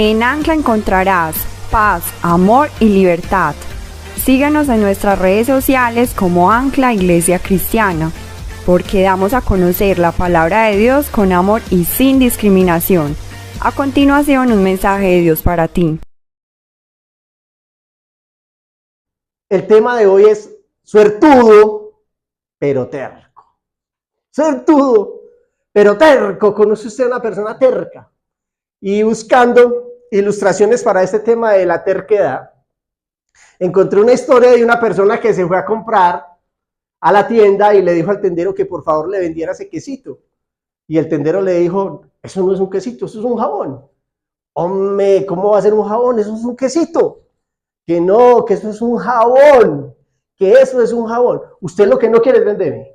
En Ancla encontrarás paz, amor y libertad. Síguenos en nuestras redes sociales como Ancla Iglesia Cristiana, porque damos a conocer la palabra de Dios con amor y sin discriminación. A continuación, un mensaje de Dios para ti. El tema de hoy es suertudo, pero terco. Suertudo, pero terco. ¿Conoce usted a una persona terca? Y buscando ilustraciones para este tema de la terquedad, encontré una historia de una persona que se fue a comprar a la tienda y le dijo al tendero que por favor le vendiera ese quesito. Y el tendero le dijo, eso no es un quesito, eso es un jabón. Hombre, ¿cómo va a ser un jabón? Eso es un quesito. Que no, que eso es un jabón. Que eso es un jabón. Usted lo que no quiere es venderme.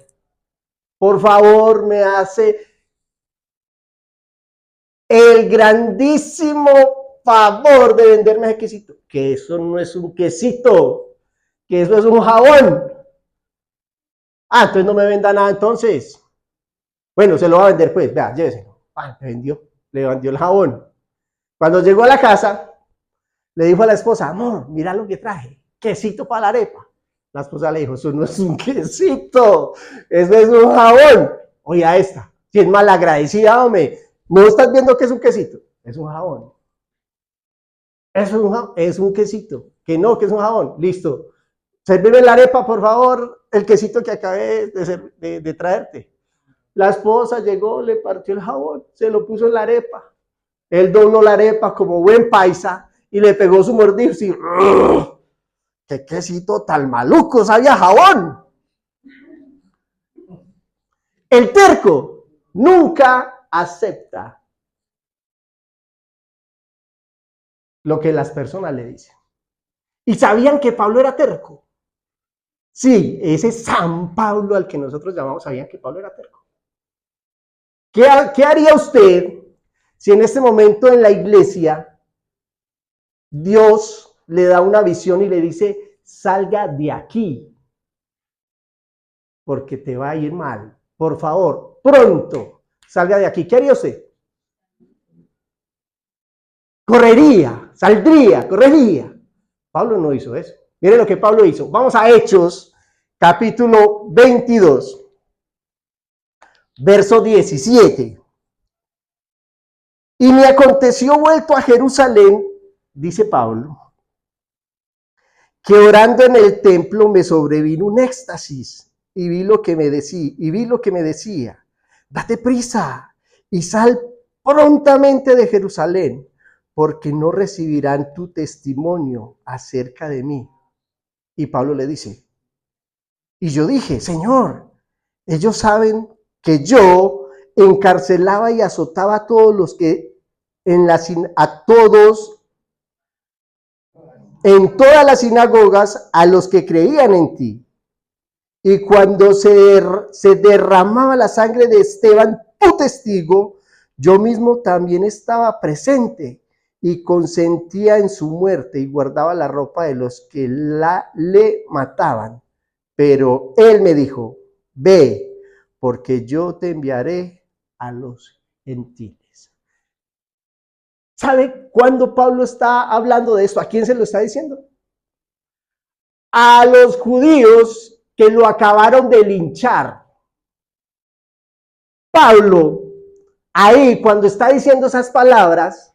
Por favor, me hace el grandísimo favor de venderme ese quesito. Que eso no es un quesito. Que eso es un jabón. Ah, entonces no me venda nada entonces. Bueno, se lo va a vender pues, vea, lléveselo. Ah, le vendió el jabón. Cuando llegó a la casa, le dijo a la esposa, amor, mira lo que traje, quesito para la arepa. La esposa le dijo, eso no es un quesito, eso es un jabón. Oiga esta, si es malagradecida, hombre, ¿no estás viendo que es un quesito? Es un jabón. Eso es un quesito, que no, que es un jabón, listo. Sérveme la arepa, por favor, el quesito que acabé de traerte. La esposa llegó, le partió el jabón, se lo puso en la arepa. Él dobló la arepa como buen paisa y le pegó su mordida y ¡qué quesito tan maluco! ¡Sabía jabón! El terco nunca acepta lo que las personas le dicen. ¿Y sabían que Pablo era terco? Sí, ese San Pablo al que nosotros llamamos, sabían que Pablo era terco. ¿Qué haría usted si en este momento en la iglesia Dios le da una visión y le dice, salga de aquí, porque te va a ir mal? Por favor, pronto, salga de aquí. ¿Qué haría usted? Correría, saldría, correría. Pablo no hizo eso. Miren lo que Pablo hizo. Vamos a Hechos, capítulo 22, verso 17. Y me aconteció vuelto a Jerusalén, dice Pablo, que orando en el templo me sobrevino un éxtasis y vi lo que me decía, date prisa y sal prontamente de Jerusalén, porque no recibirán tu testimonio acerca de mí. Y Pablo le dice, y yo dije, Señor, ellos saben que yo encarcelaba y azotaba a todos los que en todas las sinagogas a los que creían en ti. Y cuando se derramaba la sangre de Esteban, tu testigo, yo mismo también estaba presente y consentía en su muerte y guardaba la ropa de los que le mataban. Pero él me dijo, ve, porque yo te enviaré a los gentiles. ¿Sabe cuándo Pablo está hablando de esto? ¿A quién se lo está diciendo? A los judíos que lo acabaron de linchar. Pablo, ahí cuando está diciendo esas palabras,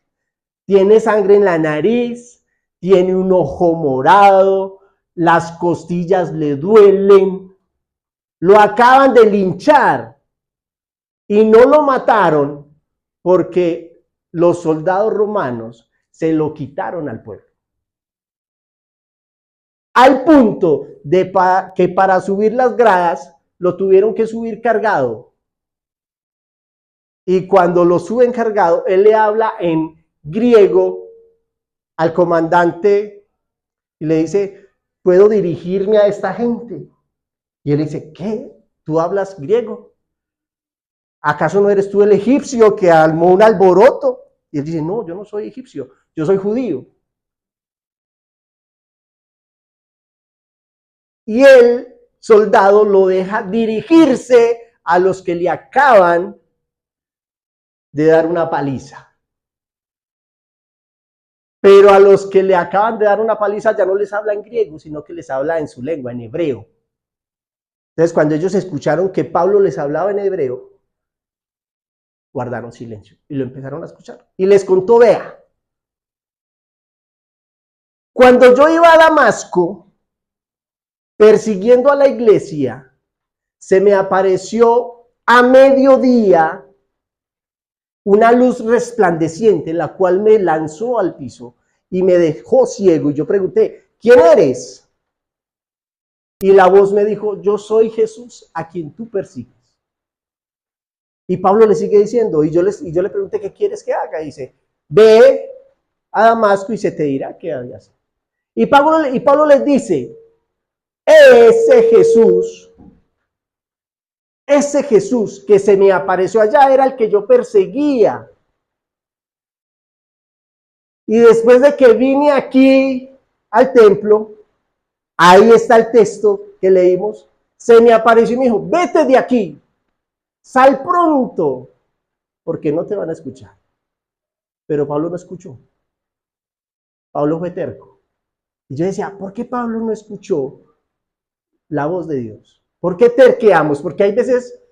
tiene sangre en la nariz, tiene un ojo morado, las costillas le duelen, lo acaban de linchar y no lo mataron porque los soldados romanos se lo quitaron al pueblo. Al punto de que para subir las gradas lo tuvieron que subir cargado. Y cuando lo suben cargado, él le habla en griego al comandante y le dice, ¿puedo dirigirme a esta gente? Y él dice, ¿qué? ¿Tú hablas griego? ¿Acaso no eres tú el egipcio que armó un alboroto? Y él dice, no, yo no soy egipcio, yo soy judío. Y el soldado lo deja dirigirse a los que le acaban de dar una paliza. Pero a los que le acaban de dar una paliza ya no les habla en griego, sino que les habla en su lengua, en hebreo. Entonces, cuando ellos escucharon que Pablo les hablaba en hebreo, guardaron silencio y lo empezaron a escuchar. Y les contó, vea, cuando yo iba a Damasco, persiguiendo a la iglesia, se me apareció a mediodía una luz resplandeciente, la cual me lanzó al piso y me dejó ciego. Y yo pregunté, ¿quién eres? Y la voz me dijo, yo soy Jesús, a quien tú persigues. Y Pablo le sigue diciendo, y yo le pregunté, ¿qué quieres que haga? Y dice, ve a Damasco y se te dirá qué hay que hacer. Y Pablo les dice, ese Jesús que se me apareció allá era el que yo perseguía. Y después de que vine aquí al templo, ahí está el texto que leímos, se me apareció y me dijo, vete de aquí, sal pronto, porque no te van a escuchar. Pero Pablo no escuchó. Pablo fue terco. Y yo decía, ¿por qué Pablo no escuchó la voz de Dios? ¿Por qué terqueamos? Porque hay veces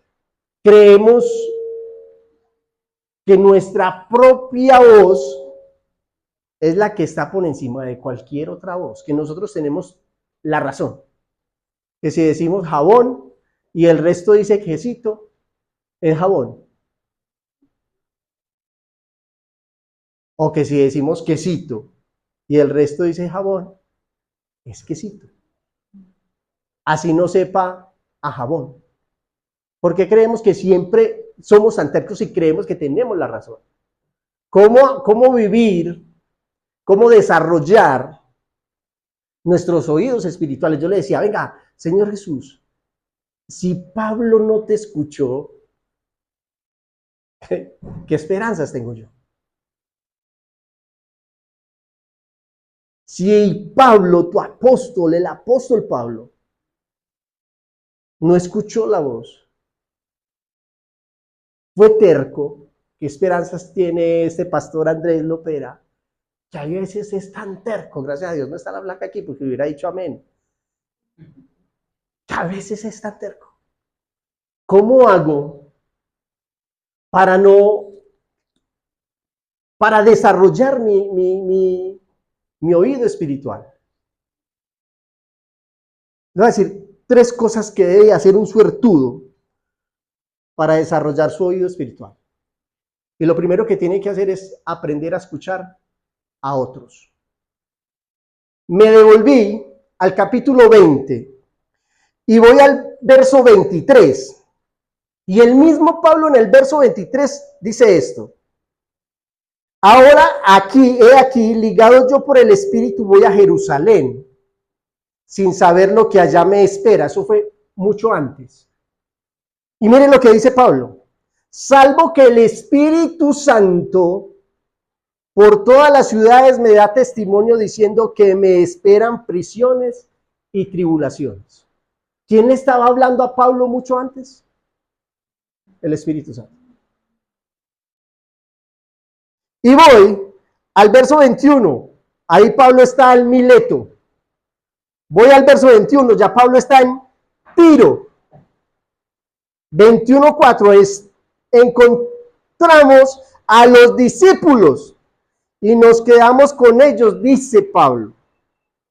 creemos que nuestra propia voz es la que está por encima de cualquier otra voz, que nosotros tenemos la razón. Que si decimos jabón y el resto dice quesito, es jabón. O que si decimos quesito y el resto dice jabón, es quesito. Así no sepa a jabón. Porque creemos que siempre somos tan tercos y creemos que tenemos la razón. ¿Cómo vivir, cómo desarrollar nuestros oídos espirituales? Yo le decía, venga, Señor Jesús, si Pablo no te escuchó, ¿qué esperanzas tengo yo? Si Pablo, tu apóstol, el apóstol Pablo, no escuchó la voz, fue terco, ¿qué esperanzas tiene este pastor Andrés Lopera? Que a veces es tan terco, gracias a Dios no está la blanca aquí porque hubiera dicho amén. Que a veces es tan terco. ¿Cómo hago para desarrollar mi oído espiritual? Voy a decir 3 cosas que debe hacer un suertudo para desarrollar su oído espiritual. Y lo primero que tiene que hacer es aprender a escuchar a otros. Me devolví al capítulo 20 y voy al verso 23. Y el mismo Pablo en el verso 23 dice esto. Ahora he aquí, ligado yo por el Espíritu, voy a Jerusalén, sin saber lo que allá me espera. Eso fue mucho antes. Y miren lo que dice Pablo. Salvo que el Espíritu Santo por todas las ciudades me da testimonio diciendo que me esperan prisiones y tribulaciones. ¿Quién le estaba hablando a Pablo mucho antes? El Espíritu Santo. Y voy al verso 21. Ahí Pablo está en Mileto. Voy al verso 21. Ya Pablo está en Tiro. 21:4 encontramos a los discípulos y nos quedamos con ellos, dice Pablo,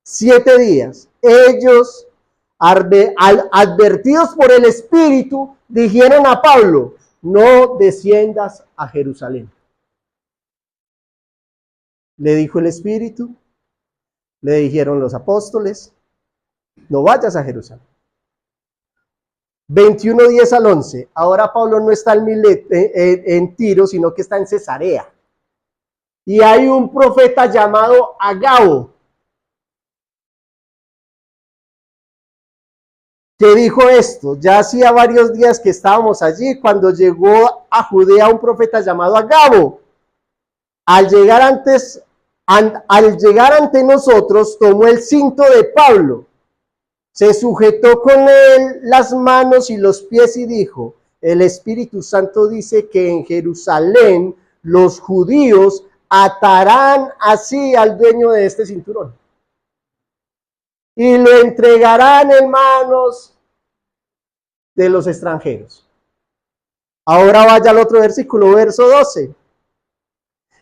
7 días. Ellos, advertidos por el Espíritu, dijeron a Pablo, no desciendas a Jerusalén. Le dijo el Espíritu, le dijeron los apóstoles, no vayas a Jerusalén. 21:10 al 11. Ahora Pablo no está en Tiro, sino que está en Cesarea. Y hay un profeta llamado Agabo, que dijo esto. Ya hacía varios días que estábamos allí cuando llegó a Judea un profeta llamado Agabo. Al llegar ante nosotros, tomó el cinto de Pablo, se sujetó con él las manos y los pies y dijo, el Espíritu Santo dice que en Jerusalén los judíos atarán así al dueño de este cinturón y lo entregarán en manos de los extranjeros. Ahora vaya al otro versículo, verso 12.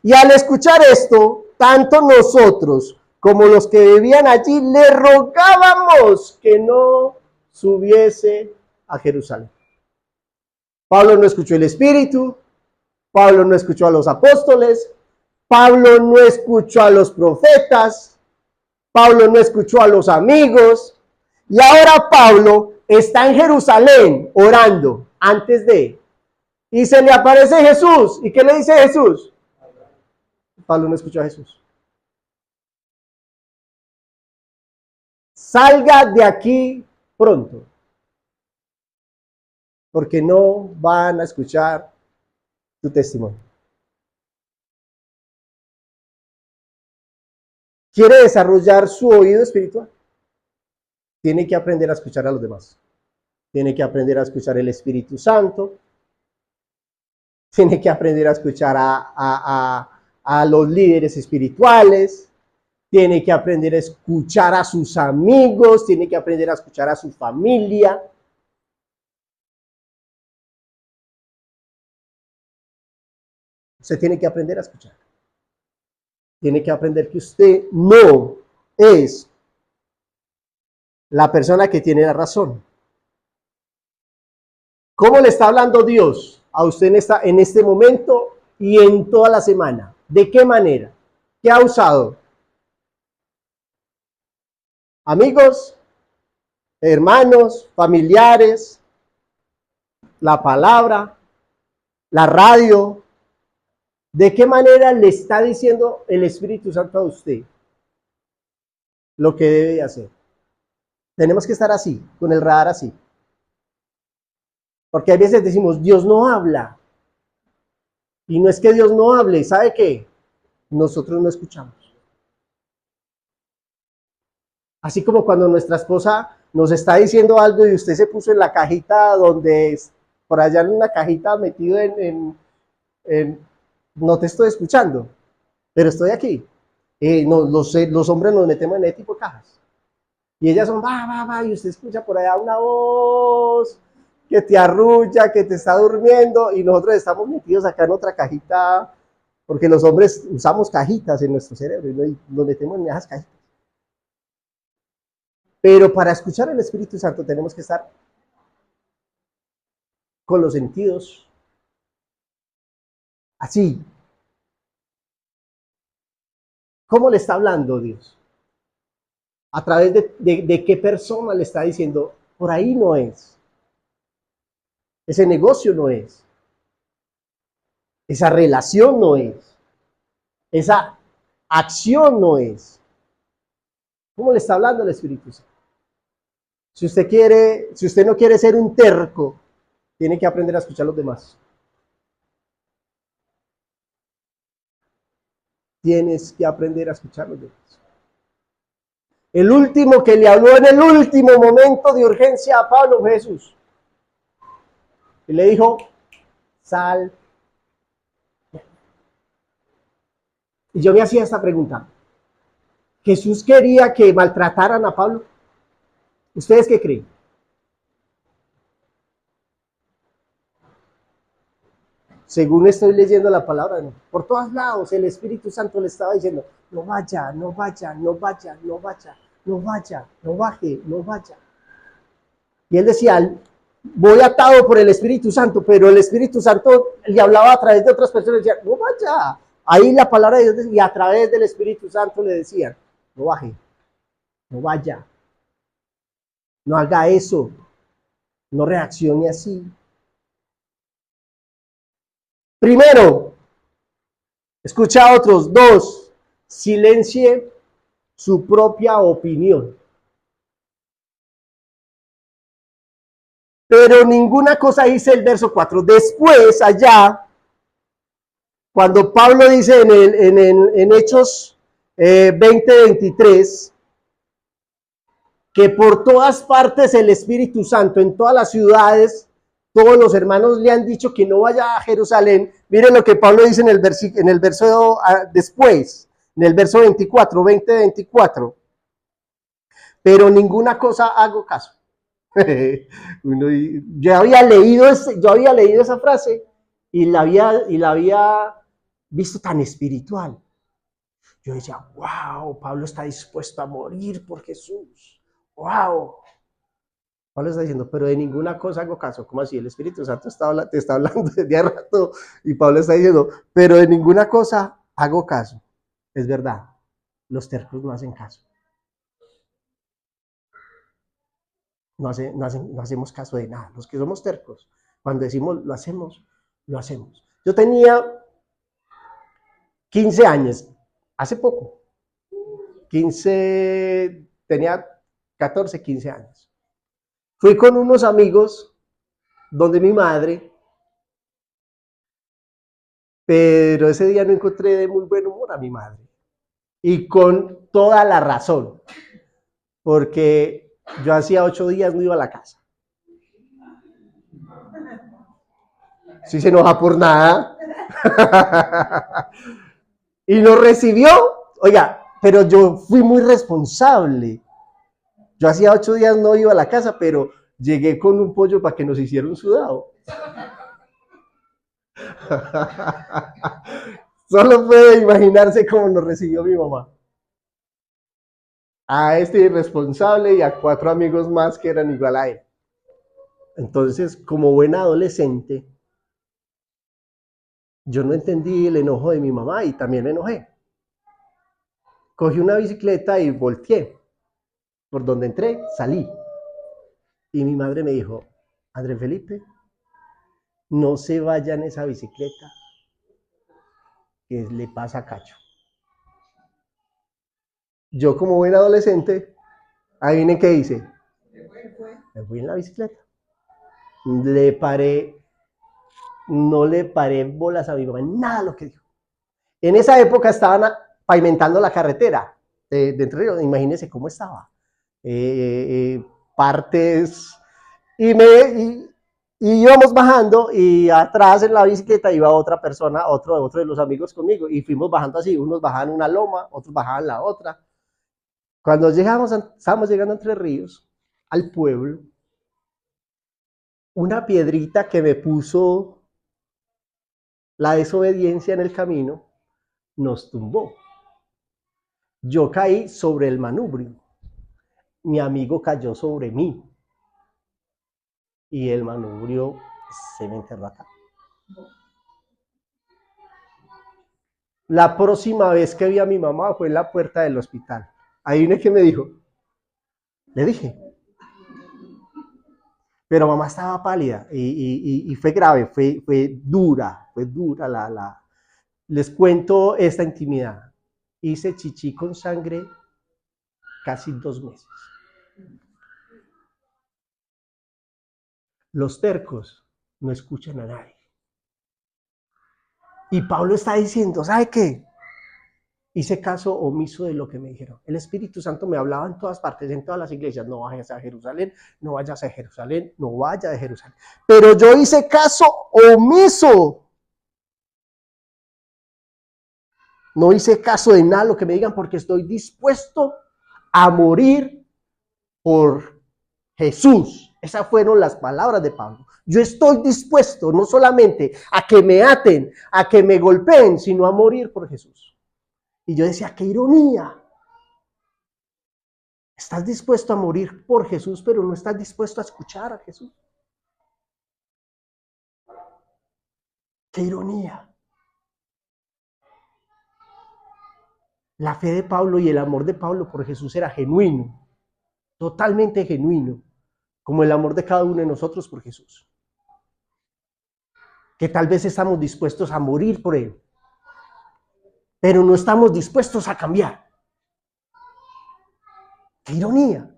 Y al escuchar esto, tanto nosotros como los que vivían allí le rogábamos que no subiese a Jerusalén. Pablo no escuchó el Espíritu, Pablo no escuchó a los apóstoles, Pablo no escuchó a los profetas, Pablo no escuchó a los amigos, y ahora Pablo está en Jerusalén orando antes de, y se le aparece Jesús. ¿Y qué le dice Jesús? Pablo no escuchó a Jesús. Salga de aquí pronto, porque no van a escuchar tu testimonio. ¿Quiere desarrollar su oído espiritual? Tiene que aprender a escuchar a los demás. Tiene que aprender a escuchar el Espíritu Santo. Tiene que aprender a escuchar a los líderes espirituales. Tiene que aprender a escuchar a sus amigos. Tiene que aprender a escuchar a su familia. Usted tiene que aprender a escuchar. Tiene que aprender que usted no es la persona que tiene la razón. ¿Cómo le está hablando Dios a usted en este momento y en toda la semana? ¿De qué manera? ¿Qué ha usado? Amigos, hermanos, familiares, la palabra, la radio. ¿De qué manera le está diciendo el Espíritu Santo a usted lo que debe hacer? Tenemos que estar así, con el radar así. Porque a veces decimos, Dios no habla. Y no es que Dios no hable, ¿sabe qué? Nosotros no escuchamos. Así como cuando nuestra esposa nos está diciendo algo y usted se puso en la cajita donde es, por allá en una cajita metido no te estoy escuchando, pero estoy aquí. Los hombres nos metemos en ese tipo de cajas. Y ellas son, va, y usted escucha por allá una voz que te arrulla, que te está durmiendo, y nosotros estamos metidos acá en otra cajita, porque los hombres usamos cajitas en nuestro cerebro y nos metemos en esas cajitas. Pero para escuchar el Espíritu Santo tenemos que estar con los sentidos así. ¿Cómo le está hablando Dios? ¿A través de qué persona le está diciendo? Por ahí no es. Ese negocio no es. Esa relación no es. Esa acción no es. ¿Cómo le está hablando el Espíritu Santo? Si usted no quiere ser un terco, tiene que aprender a escuchar a los demás. Tienes que aprender a escuchar a los demás. El último que le habló en el último momento de urgencia a Pablo fue Jesús. Y le dijo, sal. Y yo me hacía esta pregunta. ¿Jesús quería que maltrataran a Pablo? ¿Ustedes qué creen? Según estoy leyendo la palabra, por todos lados el Espíritu Santo le estaba diciendo, no vaya, no vaya, no vaya, no vaya, no vaya, no baje, no vaya. Y él decía, voy atado por el Espíritu Santo, pero el Espíritu Santo le hablaba a través de otras personas y decía, no vaya. Ahí la palabra de Dios decía, y a través del Espíritu Santo le decían, no baje, no vaya, no haga eso, no reaccione así. Primero, escucha a otros. 2, silencie su propia opinión. Pero ninguna cosa dice el verso 4. Después, allá, cuando Pablo dice en Hechos 20:23, que por todas partes el Espíritu Santo, en todas las ciudades, todos los hermanos le han dicho que no vaya a Jerusalén. Miren lo que Pablo dice en el verso después, en el verso 24, 20-24. Pero ninguna cosa hago caso. Yo había leído esa frase y la había visto tan espiritual. Yo decía, wow, Pablo está dispuesto a morir por Jesús. Wow. Pablo está diciendo, pero de ninguna cosa hago caso. ¿Cómo así? El Espíritu Santo te está hablando desde hace rato y Pablo está diciendo, pero de ninguna cosa hago caso. Es verdad, los tercos no hacen caso. No hacemos caso de nada. Los que somos tercos, cuando decimos lo hacemos, lo hacemos. Yo tenía 15 años, hace poco. Tenía 14, 15 años. Fui con unos amigos donde mi madre, pero ese día no encontré de muy buen humor a mi madre. Y con toda la razón, porque yo hacía 8 días no iba a la casa. Si se enoja por nada. Y nos recibió, oiga, pero yo fui muy responsable. Yo hacía 8 días no iba a la casa, pero llegué con un pollo para que nos hiciera un sudado. Solo puede imaginarse cómo nos recibió mi mamá. A este irresponsable y a 4 amigos más que eran igual a él. Entonces, como buen adolescente, yo no entendí el enojo de mi mamá y también me enojé. Cogí una bicicleta y volteé. Por donde entré, salí. Y mi madre me dijo, Andrés Felipe, no se vaya en esa bicicleta, que le pasa a Cacho. Yo como buen adolescente, adivinen qué hice. Me fui en la bicicleta. No le paré bolas a mi mamá, nada lo que dijo. En esa época estaban pavimentando la carretera de Entre Ríos, imagínense cómo estaba. Partes, y íbamos bajando y atrás en la bicicleta iba otra persona, otro de los amigos conmigo, y fuimos bajando así, unos bajaban una loma, otros bajaban la otra. Cuando estábamos llegando a Entre Ríos, al pueblo, una piedrita que me puso la desobediencia en el camino, nos tumbó. Yo caí sobre el manubrio. Mi amigo cayó sobre mí. Y el manubrio se me enterró acá. La próxima vez que vi a mi mamá fue en la puerta del hospital. Adivine qué me dijo. Le dije. Pero mamá estaba pálida y fue grave, fue dura Les cuento esta intimidad. Hice chichi con sangre casi 2 meses. Los tercos no escuchan a nadie. Y Pablo está diciendo, ¿sabe qué? Hice caso omiso de lo que me dijeron. El Espíritu Santo me hablaba en todas partes, en todas las iglesias. No vayas a Jerusalén, no vayas a Jerusalén, no vayas a Jerusalén. Pero yo hice caso omiso. No hice caso de nada lo que me digan porque estoy dispuesto a morir por Jesús. Esas fueron las palabras de Pablo. Yo estoy dispuesto no solamente a que me aten, a que me golpeen, sino a morir por Jesús. Y yo decía, qué ironía. Estás dispuesto a morir por Jesús, pero no estás dispuesto a escuchar a Jesús. Qué ironía. La fe de Pablo y el amor de Pablo por Jesús era genuino, totalmente genuino, como el amor de cada uno de nosotros por Jesús. Que tal vez estamos dispuestos a morir por Él, pero no estamos dispuestos a cambiar. ¡Qué ironía!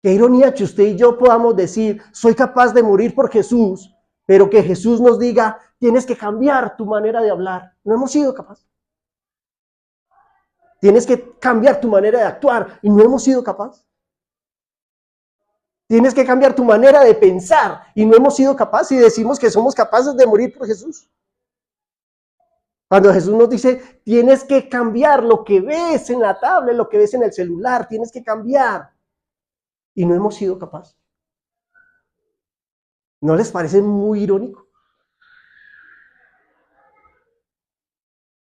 ¡Qué ironía que usted y yo podamos decir, soy capaz de morir por Jesús, pero que Jesús nos diga, tienes que cambiar tu manera de hablar! No hemos sido capaces. Tienes que cambiar tu manera de actuar y no hemos sido capaces. Tienes que cambiar tu manera de pensar y no hemos sido capaces y decimos que somos capaces de morir por Jesús. Cuando Jesús nos dice, tienes que cambiar lo que ves en la tablet, lo que ves en el celular, tienes que cambiar. Y no hemos sido capaces. ¿No les parece muy irónico?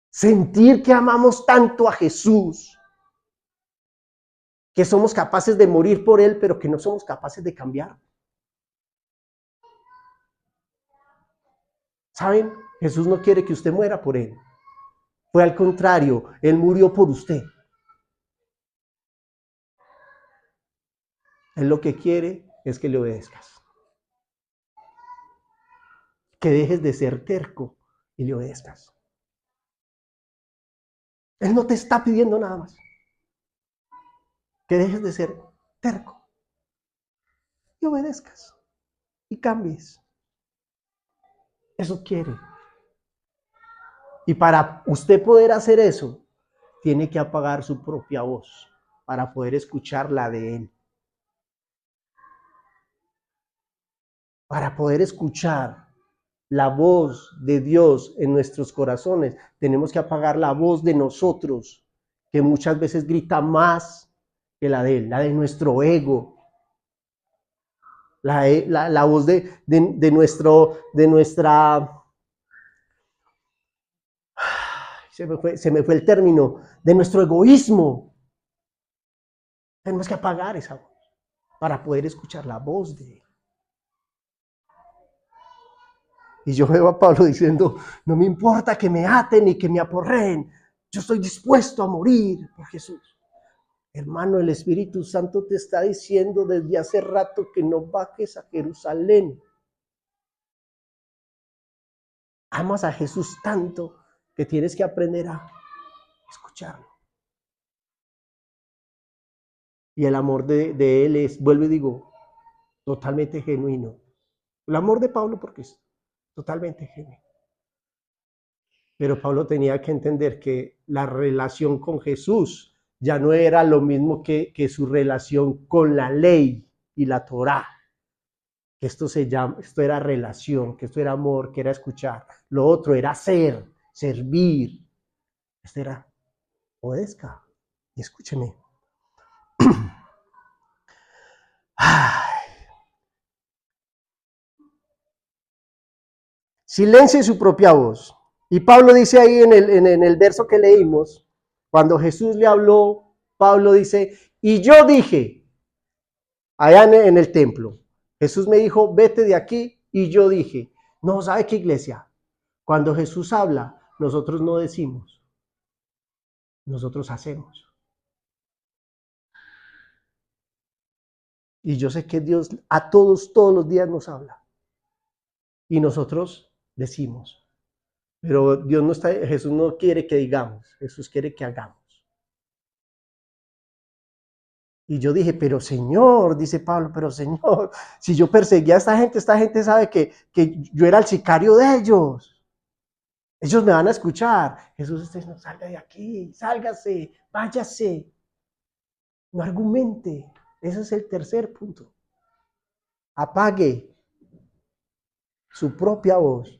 Sentir que amamos tanto a Jesús, que somos capaces de morir por Él, pero que no somos capaces de cambiar. ¿Saben? Jesús no quiere que usted muera por Él. Fue al contrario, Él murió por usted. Él lo que quiere es que le obedezcas. Que dejes de ser terco y le obedezcas. Él no te está pidiendo nada más. Que dejes de ser terco y obedezcas y cambies. Eso quiere. Y para usted poder hacer eso, tiene que apagar su propia voz para poder escuchar la de Él. Para poder escuchar la voz de Dios en nuestros corazones, tenemos que apagar la voz de nosotros, que muchas veces grita más que la de Él, la de nuestro ego. La voz de nuestra... Se me fue el término, de nuestro egoísmo. Tenemos que apagar esa voz para poder escuchar la voz de Él. Y yo veo a Pablo diciendo, no me importa que me aten y que me aporreen, yo estoy dispuesto a morir por Jesús. Hermano, el Espíritu Santo te está diciendo desde hace rato que no bajes a Jerusalén. Amas a Jesús tanto que tienes que aprender a escucharlo. Y el amor de Él es, vuelvo y digo, totalmente genuino. El amor de Pablo porque es totalmente genuino. Pero Pablo tenía que entender que la relación con Jesús ya no era lo mismo que su relación con la ley y la Torá. Que esto era relación, que esto era amor, que era escuchar. Lo otro era ser, servir. Esto era, obedezca y escúcheme. Silencie su propia voz. Y Pablo dice ahí en el verso que leímos, cuando Jesús le habló, Pablo dice, y yo dije, allá en el templo, Jesús me dijo, vete de aquí, y yo dije, no, ¿sabe qué, iglesia? Cuando Jesús habla, nosotros no decimos, nosotros hacemos. Y yo sé que Dios a todos los días nos habla. Y nosotros decimos. Pero Dios no está, Jesús no quiere que digamos, Jesús quiere que hagamos. Y yo dije, pero Señor, dice Pablo, pero Señor, si yo perseguía a esta gente sabe que yo era el sicario de ellos. Ellos me van a escuchar. Jesús está diciendo, salga de aquí, sálgase, váyase. No argumente. Ese es el tercer punto. Apague su propia voz.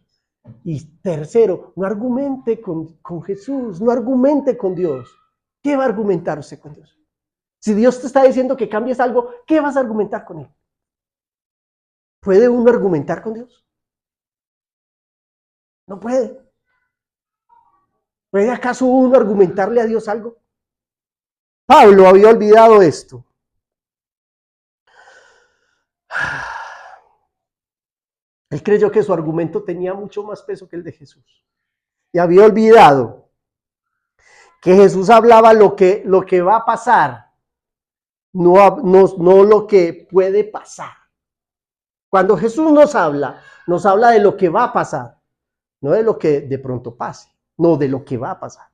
Y tercero, no argumente con Jesús, no argumente con Dios. ¿Qué va a argumentar usted con Dios? Si Dios te está diciendo que cambies algo, ¿qué vas a argumentar con Él? ¿Puede uno argumentar con Dios? No puede. ¿Puede acaso uno argumentarle a Dios algo? Pablo había olvidado esto. Él creyó que su argumento tenía mucho más peso que el de Jesús. Y había olvidado que Jesús hablaba lo que va a pasar, no lo que puede pasar. Cuando Jesús nos habla de lo que va a pasar, no de lo que de pronto pase, no de lo que va a pasar.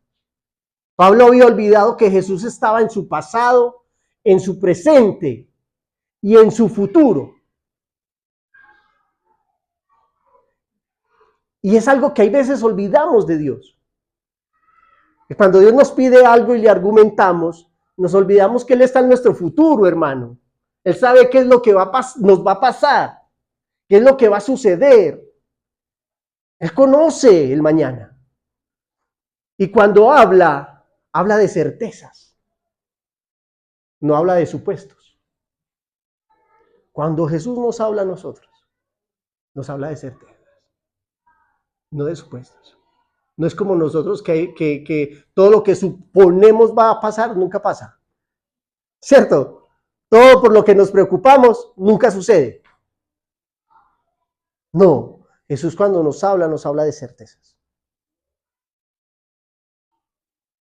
Pablo había olvidado que Jesús estaba en su pasado, en su presente y en su futuro. Y es algo que hay veces olvidamos de Dios. Que cuando Dios nos pide algo y le argumentamos, nos olvidamos que Él está en nuestro futuro, hermano. Él sabe qué es lo que nos va a pasar, qué es lo que va a suceder. Él conoce el mañana. Y cuando habla de certezas. No habla de supuestos. Cuando Jesús nos habla a nosotros, nos habla de certezas, no de supuestos. No es como nosotros que todo lo que suponemos va a pasar, nunca pasa. ¿Cierto? Todo por lo que nos preocupamos, nunca sucede. No, Jesús cuando nos habla de certezas.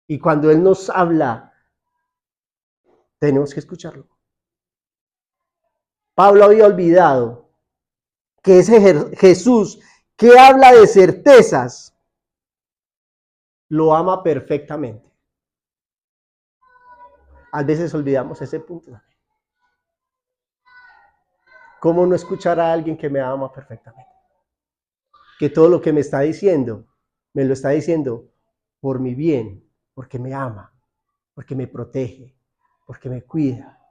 Y cuando Él nos habla, tenemos que escucharlo. Pablo había olvidado que ese Jesús que habla de certezas, lo ama perfectamente. A veces olvidamos ese punto también. ¿Cómo no escuchar a alguien que me ama perfectamente? Que todo lo que me está diciendo, me lo está diciendo por mi bien, porque me ama, porque me protege, porque me cuida.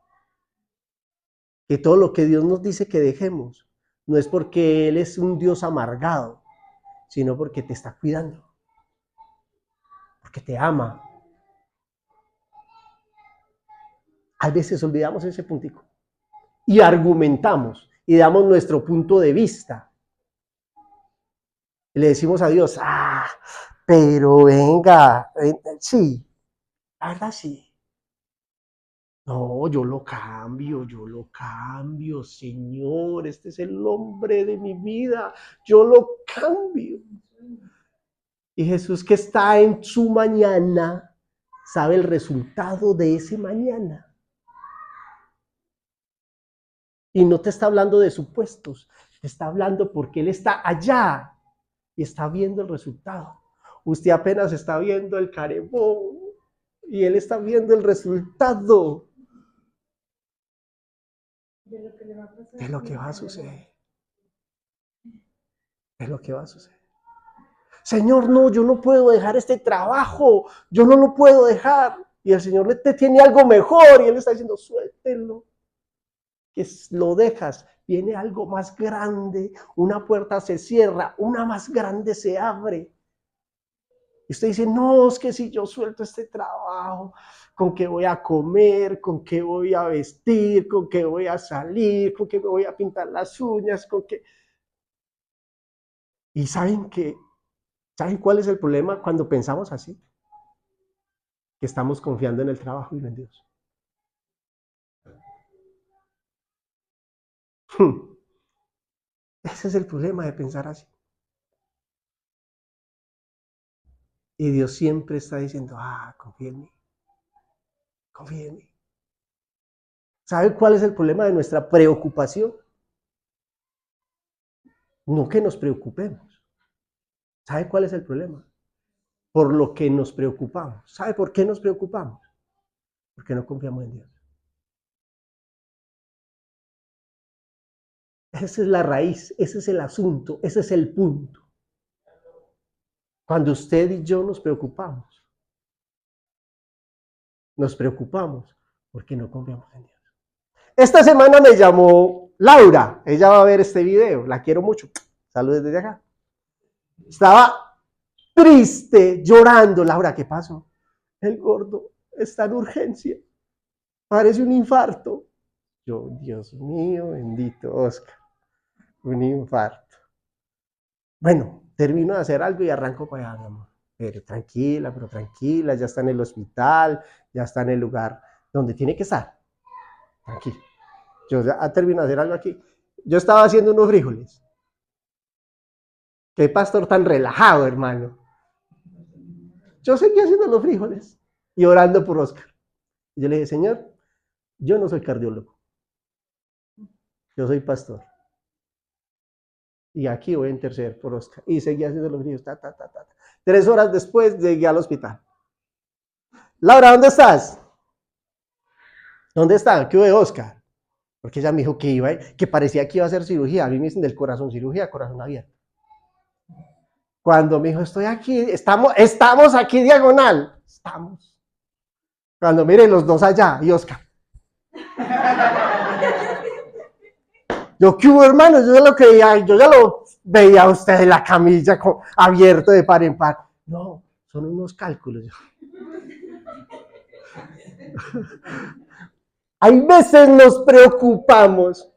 Que todo lo que Dios nos dice que dejemos, no es porque Él es un Dios amargado, sino porque te está cuidando, porque te ama. A veces olvidamos ese puntico y argumentamos y damos nuestro punto de vista. Y le decimos a Dios, pero venga, sí, la verdad sí. No, yo lo cambio, Señor, este es el hombre de mi vida, yo lo cambio. Y Jesús que está en su mañana, sabe el resultado de ese mañana. Y no te está hablando de supuestos, te está hablando porque Él está allá y está viendo el resultado. Usted apenas está viendo el carebón y Él está viendo el resultado de lo que le va a pasar, de lo que va a suceder. De lo que va a suceder. Señor, no, yo no puedo dejar este trabajo, yo no lo puedo dejar. Y el Señor te tiene algo mejor y Él está diciendo, suéltelo. Que lo dejas, viene algo más grande, una puerta se cierra, una más grande se abre. Y usted dice, no, es que si yo suelto este trabajo, ¿con qué voy a comer? ¿Con qué voy a vestir? ¿Con qué voy a salir? ¿Con qué me voy a pintar las uñas? ¿Con qué? Y ¿saben cuál es el problema cuando pensamos así? Que estamos confiando en el trabajo y no en Dios. Ese es el problema de pensar así. Y Dios siempre está diciendo, confía en mí. Confía en mí. ¿Sabe cuál es el problema de nuestra preocupación? No que nos preocupemos. ¿Sabe cuál es el problema? Por lo que nos preocupamos. ¿Sabe por qué nos preocupamos? Porque no confiamos en Dios. Esa es la raíz, ese es el asunto, ese es el punto. Cuando usted y yo nos preocupamos porque no confiamos en Dios. Esta semana me llamó Laura, ella va a ver este video, la quiero mucho. Saludos desde acá. Estaba triste, llorando. Laura, ¿qué pasó? El gordo está en urgencia, parece un infarto. Yo, Dios mío, bendito Oscar, un infarto. Bueno, termino de hacer algo y arranco para allá, mi amor. Pero tranquila, ya está en el hospital, ya está en el lugar donde tiene que estar. Tranquilo. Yo ya termino de hacer algo aquí. Yo estaba haciendo unos frijoles. Qué pastor tan relajado, hermano. Yo seguía haciendo los frijoles y orando por Oscar. Y yo le dije, Señor, yo no soy cardiólogo. Yo soy pastor. Y aquí voy a interceder por Oscar. Y seguía haciendo los frijoles. 3 horas después llegué al hospital. Laura, ¿dónde estás? ¿Dónde está? ¿Qué hubo de Oscar? Porque ella me dijo que parecía que iba a hacer cirugía. A mí me dicen del corazón, cirugía, corazón abierto. Cuando me dijo, estoy aquí, estamos aquí diagonal. Estamos. Cuando miren los dos allá y Oscar. Yo, ¿qué hubo, hermano? Yo ya lo veía a usted en la camilla abierto de par en par. No, son unos cálculos. Hay veces nos preocupamos,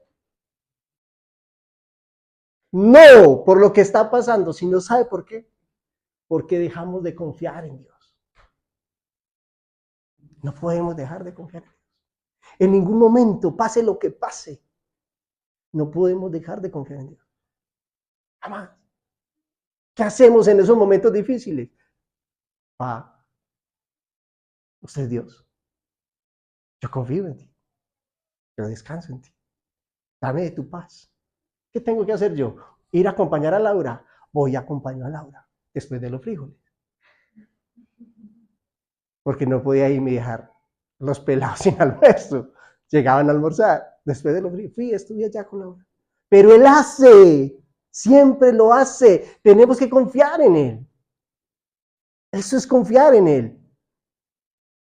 no por lo que está pasando, sino ¿sabe por qué? Porque dejamos de confiar en Dios. No podemos dejar de confiar en Dios. En ningún momento, pase lo que pase, no podemos dejar de confiar en Dios. Jamás. ¿Qué hacemos en esos momentos difíciles? Usted es Dios. Yo confío en ti. Yo descanso en ti. Dame de tu paz. ¿Qué tengo que hacer yo? Ir a acompañar a Laura. Voy a acompañar a Laura después de los frijoles. Porque no podía irme y dejar los pelados sin almuerzo. Llegaban a almorzar. Después de los frijoles, estuve allá con Laura. Pero Él hace, siempre lo hace. Tenemos que confiar en Él. Eso es confiar en Él.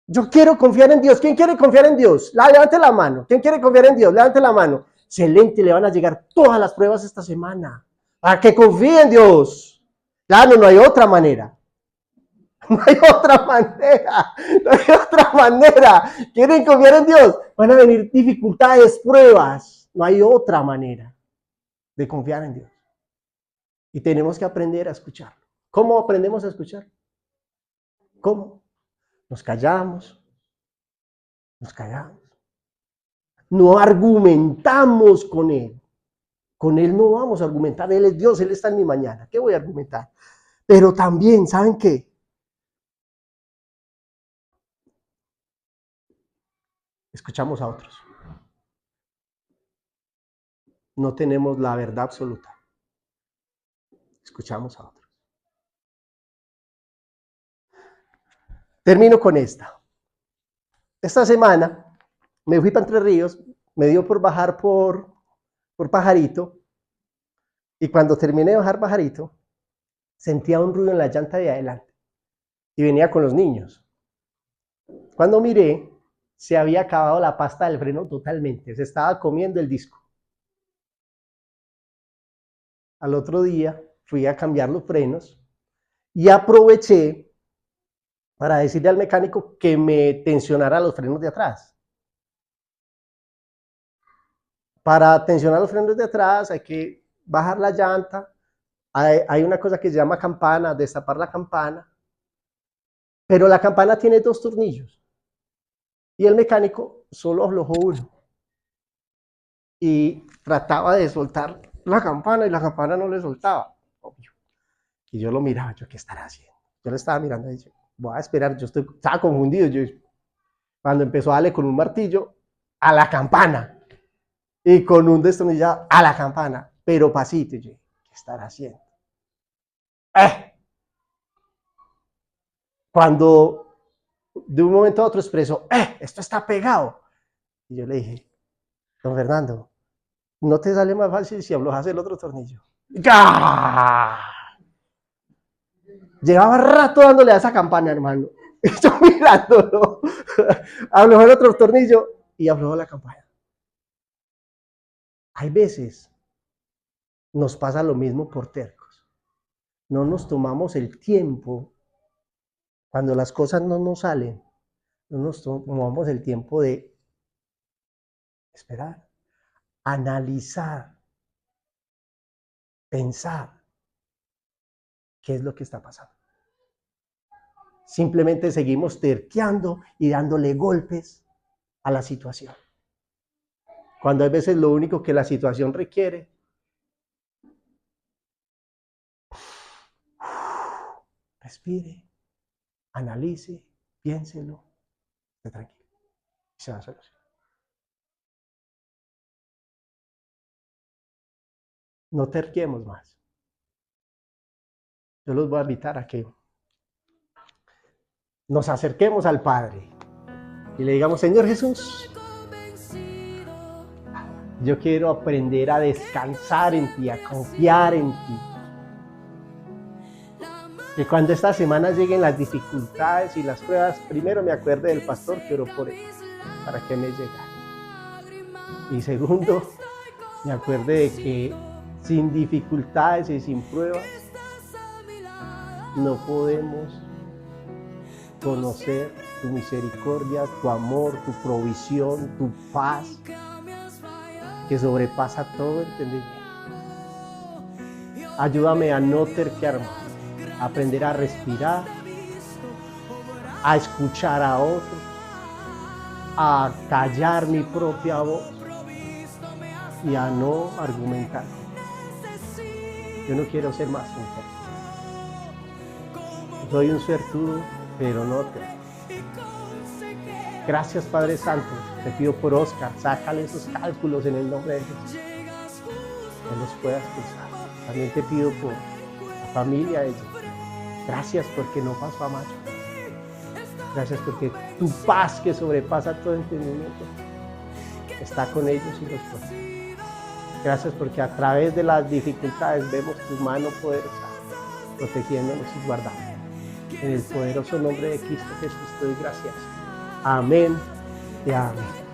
Yo quiero confiar en Dios. ¿Quién quiere confiar en Dios? Levante la mano. ¿Quién quiere confiar en Dios? Levante la mano. Excelente, le van a llegar todas las pruebas esta semana. Para que confíe en Dios. Claro, no hay otra manera. No hay otra manera. No hay otra manera. ¿Quieren confiar en Dios? Van a venir dificultades, pruebas. No hay otra manera de confiar en Dios. Y tenemos que aprender a escucharlo. ¿Cómo aprendemos a escucharlo? ¿Cómo? Nos callamos. Nos callamos. No argumentamos con Él. Con Él no vamos a argumentar. Él es Dios, Él está en mi mañana. ¿Qué voy a argumentar? Pero también, ¿saben qué? Escuchamos a otros. No tenemos la verdad absoluta. Escuchamos a otros. Termino con esta. Esta semana me fui para Entre Ríos, me dio por bajar por Pajarito, y cuando terminé de bajar Pajarito, sentía un ruido en la llanta de adelante, y venía con los niños. Cuando miré, se había acabado la pasta del freno totalmente, se estaba comiendo el disco. Al otro día fui a cambiar los frenos, y aproveché para decirle al mecánico que me tensionara los frenos de atrás. Para tensionar los frenos de atrás hay que bajar la llanta, hay una cosa que se llama campana, destapar la campana, pero la campana tiene 2 tornillos y el mecánico solo aflojó uno y trataba de soltar la campana y la campana no le soltaba. Obvio. Y yo lo miraba, yo, ¿qué estará haciendo? Yo le estaba mirando y dije, voy a esperar, estaba confundido. Cuando empezó a darle con un martillo a la campana y con un destornillador a la campana, pero pasito, yo, ¿qué estará haciendo? Cuando de un momento a otro expresó, esto está pegado. Y yo le dije, don Fernando, ¿no te sale más fácil si aflojas el otro tornillo? ¡Ah! Llevaba rato dándole a esa campana, hermano. Y yo mirándolo. Aflojó el otro tornillo y aflojó la campana. Hay veces nos pasa lo mismo por tercos. No nos tomamos el tiempo, cuando las cosas no nos salen, no nos tomamos el tiempo de esperar, analizar, pensar qué es lo que está pasando. Simplemente seguimos terqueando y dándole golpes a la situación. Cuando hay veces lo único que la situación requiere respire, analice, piénselo, esté tranquilo y se va a solucionar. No terquemos más. Yo los voy a invitar a que nos acerquemos al Padre y le digamos, Señor Jesús, yo quiero aprender a descansar en ti, a confiar en ti. Que cuando esta semana lleguen las dificultades y las pruebas, primero me acuerde del pastor que oró por él, para que me llegara. Y segundo, Me acuerde de que sin dificultades y sin pruebas no podemos conocer tu misericordia, tu amor, tu provisión, tu paz, que sobrepasa todo entendimiento. Ayúdame a no terquearme, a aprender a respirar, a escuchar a otros, a callar mi propia voz y a no argumentar. Yo no quiero ser más un terco. Soy un suertudo, pero no terco. Gracias, Padre Santo. Te pido por Oscar, sácale esos cálculos en el nombre de Jesús. Que los puedas cruzar. También te pido por la familia de ellos. Gracias porque no pasó a macho. Gracias porque tu paz que sobrepasa todo entendimiento está con ellos y los protege. Gracias porque a través de las dificultades vemos tu mano poderosa protegiéndonos y guardándonos. En el poderoso nombre de Cristo Jesús te doy gracias. Amén y amén.